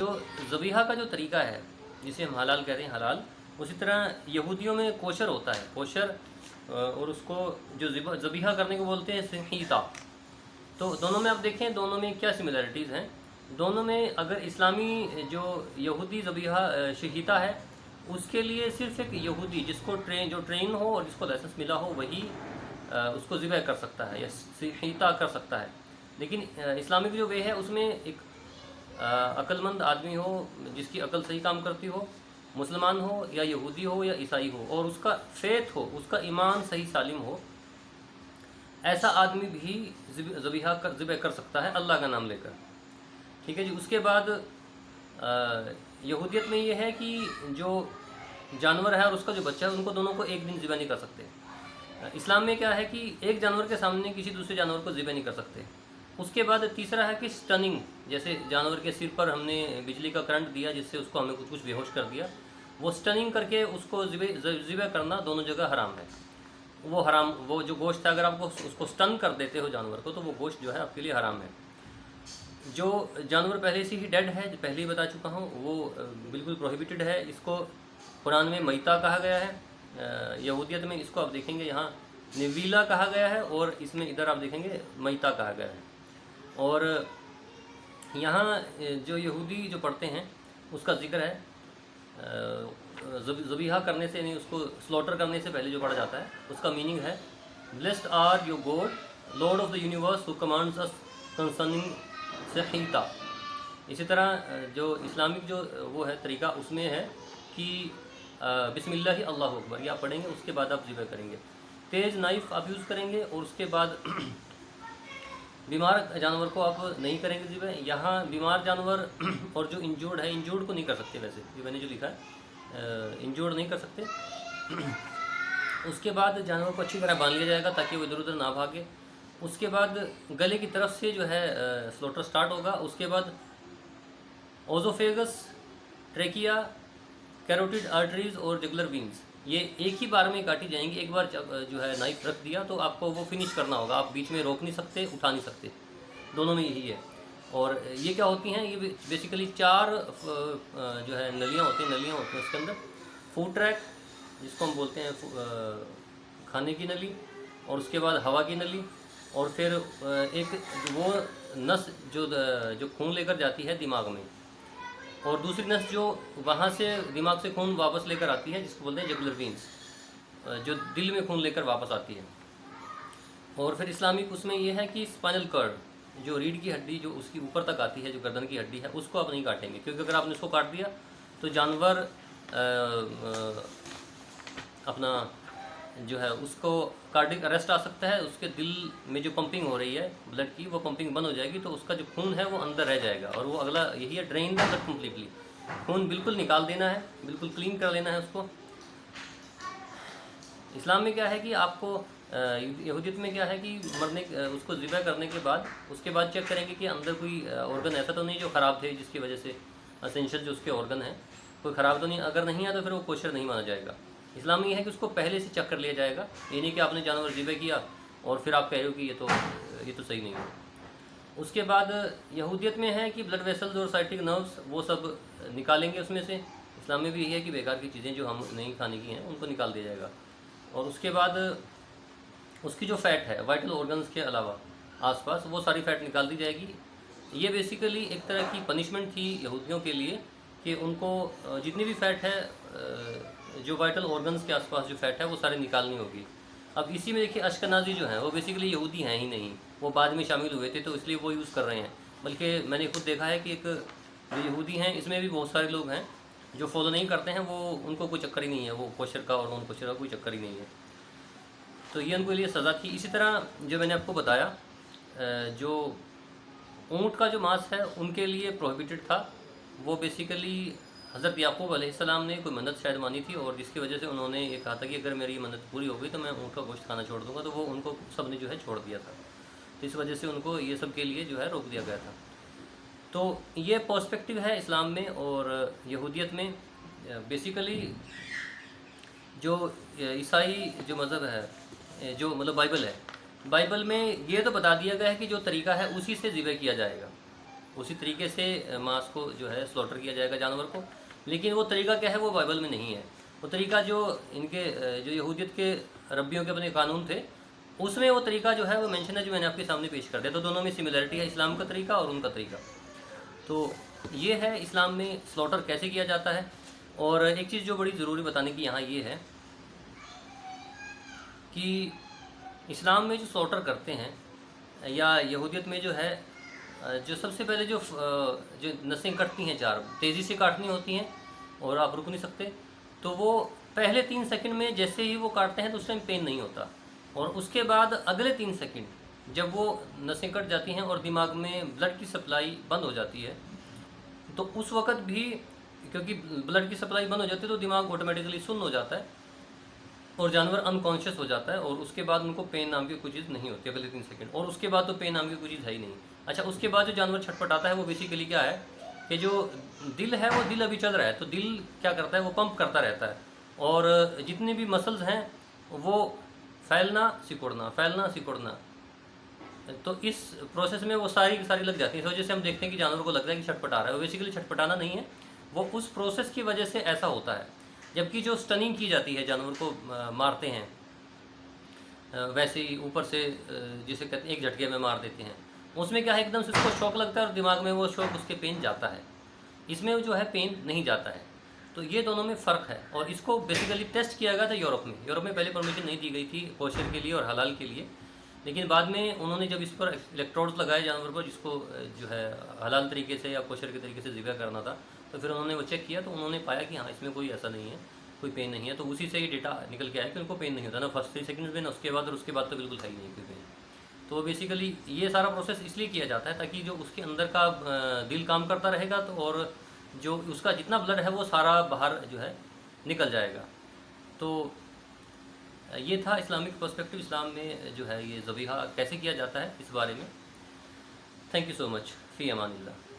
जो ज़बीहा का जो तरीका है जिसे हम हलाल कहते हैं हलाल, उसी तरह यहूदियों में कोशर होता है, कोशर, और उसको जो ज़बीहा करने को बोलते हैं सहीता। तो दोनों में आप देखें, दोनों में क्या सिमिलरिटीज़ हैं। दोनों में अगर इस्लामी जो यहूदी ज़बीहा शहीता है, उसके लिए सिर्फ़ एक यहूदी जिसको जो ट्रेन हो और जिसको लाइसेंस मिला हो वही उसको ज़िबह कर सकता है या शहीता कर सकता है। लेकिन इस्लामिक जो वे है उसमें एक अक्लमंद आदमी हो जिसकी अकल सही काम करती हो, मुसलमान हो या यहूदी हो या ईसाई हो, और उसका फेथ हो, उसका ईमान सही सालिम हो, ऐसा आदमी भी ज़िबह कर सकता है अल्लाह का नाम लेकर। ठीक है जी। उसके बाद यहूदियत में ये है कि जो जानवर है और उसका जो बच्चा है उनको दोनों को एक दिन ज़िबह नहीं कर सकते। इस्लाम में क्या है कि एक जानवर के सामने किसी दूसरे जानवर को ज़िबह नहीं कर सकते। उसके बाद तीसरा है कि स्टनिंग, जैसे जानवर के सिर पर हमने बिजली का करंट दिया जिससे उसको हमें कुछ बेहोश कर दिया, वो स्टनिंग करके उसको ज़िबह करना दोनों जगह हराम है। वो हराम, वो जो गोश्त है अगर आपको उसको स्टन कर देते हो जानवर को, तो वो गोश्त जो है आपके लिए हराम है। जो जानवर पहले से ही डेड है, जो पहले ही बता चुका हूँ, वो बिल्कुल प्रोहिबिटेड है। इसको कुरान में मैता कहा गया है, यहूदियत में इसको आप देखेंगे यहाँ नवीला कहा गया है, और इसमें इधर आप देखेंगे मैता कहा गया है। और यहाँ जो यहूदी जो पढ़ते हैं उसका जिक्र है ज़बीहा करने से, नहीं उसको स्लॉटर करने से पहले जो पढ़ा जाता है उसका मीनिंग है blessed are your God lord of the universe who commands us concerning सहीता। इसी तरह जो इस्लामिक जो वो है तरीका, उसमें है कि बिस्मिल्लाह अल्लाहु अकबर या पढ़ेंगे, उसके बाद आप ज़िबह करेंगे। तेज़ नाइफ़ आप यूज़ करेंगे और उसके बाद बीमार जानवर को आप नहीं करेंगे ज़िबह। यहाँ बीमार जानवर और जो इंजोर्ड है, इंजोर्ड को नहीं कर सकते, वैसे ये मैंने जो लिखा है इंजोर्ड नहीं कर सकते। उसके बाद जानवर को अच्छी तरह बांध लिया जाएगा ताकि वो इधर उधर ना भागे। उसके बाद गले की तरफ से जो है स्लॉटर स्टार्ट होगा। उसके बाद ओजोफेगस, ट्रेकिया, कैरोटिड आर्टरीज और जुगुलर वीन्स, ये एक ही बार में काटी जाएंगी। एक बार जो है नाइफ रख दिया तो आपको वो फिनिश करना होगा, आप बीच में रोक नहीं सकते, उठा नहीं सकते, दोनों में यही है। और ये क्या होती हैं, ये बेसिकली 4 जो है नलियाँ होती हैं उसके अंदर। फूड ट्रैक जिसको हम बोलते हैं खाने की नली, और उसके बाद हवा की नली, और फिर एक वो नस जो खून लेकर जाती है दिमाग में, और दूसरी नस जो वहाँ से दिमाग से खून वापस लेकर आती है जिसको बोलते हैं जुगुलर वीन्स, जो दिल में खून लेकर वापस आती है। और फिर इस्लामिक उसमें यह है कि स्पाइनल कर्ड, जो रीढ़ की हड्डी जो उसकी ऊपर तक आती है, जो गर्दन की हड्डी है, उसको आप नहीं काटेंगे, क्योंकि अगर आपने उसको काट दिया तो जानवर अपना जो है उसको कार्डिक अरेस्ट आ सकता है, उसके दिल में जो पंपिंग हो रही है ब्लड की, वो पंपिंग बंद हो जाएगी, तो उसका जो खून है वो अंदर रह जाएगा। और वो अगला यही है, ड्रेन द ब्लड कम्प्लीटली, खून बिल्कुल निकाल देना है, बिल्कुल क्लीन कर लेना है उसको। इस्लाम में क्या है कि आपको यहूदियत में क्या है कि मरने उसको ज़िबह करने के बाद उसके बाद चेक करेंगे कि अंदर कोई ऑर्गन ऐसा तो नहीं जो ख़राब थे, जिसकी वजह से असेंशियल जो उसके ऑर्गन हैं कोई ख़राब तो नहीं। अगर नहीं है तो फिर वो कोशर नहीं माना जाएगा। इस्लाम में यह है कि उसको पहले से चेक कर लिया जाएगा, ये नहीं कि आपने जानवर ज़िबह किया और फिर आप कह रहे हो कि ये तो सही नहीं है। उसके बाद यहूदियत में है कि ब्लड वेसल्स और साइटिक नर्व्स वो सब निकालेंगे उसमें से। इस्लाम में भी यही है कि बेकार की चीज़ें जो हम नहीं खाने की हैं उनको निकाल दिया जाएगा। और उसके बाद उसकी जो फ़ैट है वाइटल ऑर्गन्स के अलावा आसपास, वो सारी फ़ैट निकाल दी जाएगी। ये बेसिकली एक तरह की पनिशमेंट थी यहूदियों के लिए कि उनको जितनी भी फ़ैट है जो वाइटल ऑर्गन्स के आसपास जो फ़ैट है वो सारी निकालनी होगी। अब इसी में देखिए अश्कनाज़ी जो हैं वो बेसिकली यहूदी हैं ही नहीं, वो बाद में शामिल हुए थे तो इसलिए वो यूज़ कर रहे हैं। बल्कि मैंने खुद देखा है कि एक जो यहूदी हैं इसमें भी बहुत सारे लोग हैं जो फॉलो नहीं करते हैं, वो उनको कोई चक्कर ही नहीं है, वो कोशर का और नॉन कोशर का कोई चक्कर ही नहीं है, तो ये उनको लिए सज़ा थी। इसी तरह जो मैंने आपको बताया जो ऊँट का जो मांस है उनके लिए प्रोहिबिटेड था। वो बेसिकली हज़रत याकूब अलैहिस्सलाम ने कोई मन्नत शायद मानी थी, और जिसकी वजह से उन्होंने ये कहा था कि अगर मेरी मन्नत पूरी हो गई तो मैं ऊँट का गोश्त खाना छोड़ दूँगा, तो वो उनको सब ने जो है छोड़ दिया था। तो इस वजह से उनको ये सब के लिए जो है रोक दिया गया था। तो ये पर्सपेक्टिव है इस्लाम में और यहूदियत में। बेसिकली जो ईसाई जो मज़हब है, जो मतलब बाइबल है, बाइबल में ये तो बता दिया गया है कि जो तरीका है उसी से ज़िबह किया जाएगा, उसी तरीके से मांस को जो है स्लॉटर किया जाएगा जानवर को। लेकिन वो तरीका क्या है वो बाइबल में नहीं है। वो तरीका जो इनके जो यहूदियत के रब्बियों के अपने कानून थे उसमें वो तरीका जो है वो मेंशन है, जो मैंने आपके सामने पेश कर दिया। तो दोनों में सिमिलरिटी है, इस्लाम का तरीका और उनका तरीका। तो ये है इस्लाम में स्लॉटर कैसे किया जाता है। और एक चीज़ जो बड़ी ज़रूरी बताने की यहाँ ये है कि इस्लाम में जो स्लॉटर करते हैं या यहूदियत में जो है जो सबसे पहले जो नसें कटती हैं, चार तेज़ी से काटनी होती हैं और आप रुक नहीं सकते, तो वो पहले 3 सेकंड में जैसे ही वो काटते हैं तो उस टाइम पेन नहीं होता। और उसके बाद अगले 3 सेकंड जब वो नसें कट जाती हैं और दिमाग में ब्लड की सप्लाई बंद हो जाती है, तो उस वक़्त भी क्योंकि ब्लड की सप्लाई बंद हो जाती है तो दिमाग ऑटोमेटिकली सुन्न हो जाता है और जानवर अनकॉन्शियस हो जाता है। और उसके बाद उनको पेन नाम की कोई चीज़ नहीं होती अगले 3 सेकंड, और उसके बाद तो पेन नाम की कोई चीज़ है ही नहीं। अच्छा, उसके बाद जो जानवर छटपटाता है वो बेसिकली क्या है कि जो दिल है वो दिल अभी चल रहा है, तो दिल क्या करता है वो पंप करता रहता है और जितने भी मसल्स हैं वो फैलना सिकुड़ना, तो इस प्रोसेस में वो सारी की सारी लग जाती है। इस वजह से हम देखते हैं कि जानवर को लगता है कि छटपटा रहा है, वो बेसिकली छटपटाना नहीं है, वो उस प्रोसेस की वजह से ऐसा होता है। जबकि जो स्टनिंग की जाती है, जानवर को मारते हैं वैसे ही ऊपर से जिसे कहते हैं एक झटके में मार देते हैं, उसमें क्या है एकदम से उसको शॉक लगता है और दिमाग में वो शॉक उसके पेन जाता है। इसमें जो है पेन नहीं जाता है। तो ये दोनों में फ़र्क है और इसको बेसिकली टेस्ट किया गया था यूरोप में पहले परमिशन नहीं दी गई थी कोशर के लिए और हलाल के लिए, लेकिन बाद में उन्होंने जब इस पर इलेक्ट्रोड्स लगाए जानवर पर, जिसको जो है हलाल तरीके से या कोशर के तरीके से ज़िबा करना था, तो फिर उन्होंने वो चेक किया तो उन्होंने पाया कि हाँ इसमें कोई ऐसा नहीं है, कोई पेन नहीं है। तो उसी से ही डेटा निकल के आया कि उनको पेन नहीं होता ना फर्स्ट 3 सेकंड में ना उसके बाद, और उसके बाद तो बिल्कुल है ही नहीं कोई पेन। तो बेसिकली ये सारा प्रोसेस इसलिए किया जाता है ताकि जो उसके अंदर का दिल काम करता रहेगा, तो और जो उसका जितना ब्लड है वो सारा बाहर जो है निकल जाएगा। तो ये था इस्लामिक पर्सपेक्टिव, इस्लाम में जो है ये ज़बीहा कैसे किया जाता है इस बारे में। थैंक यू सो मच, फ़ी अमानिल्लाह।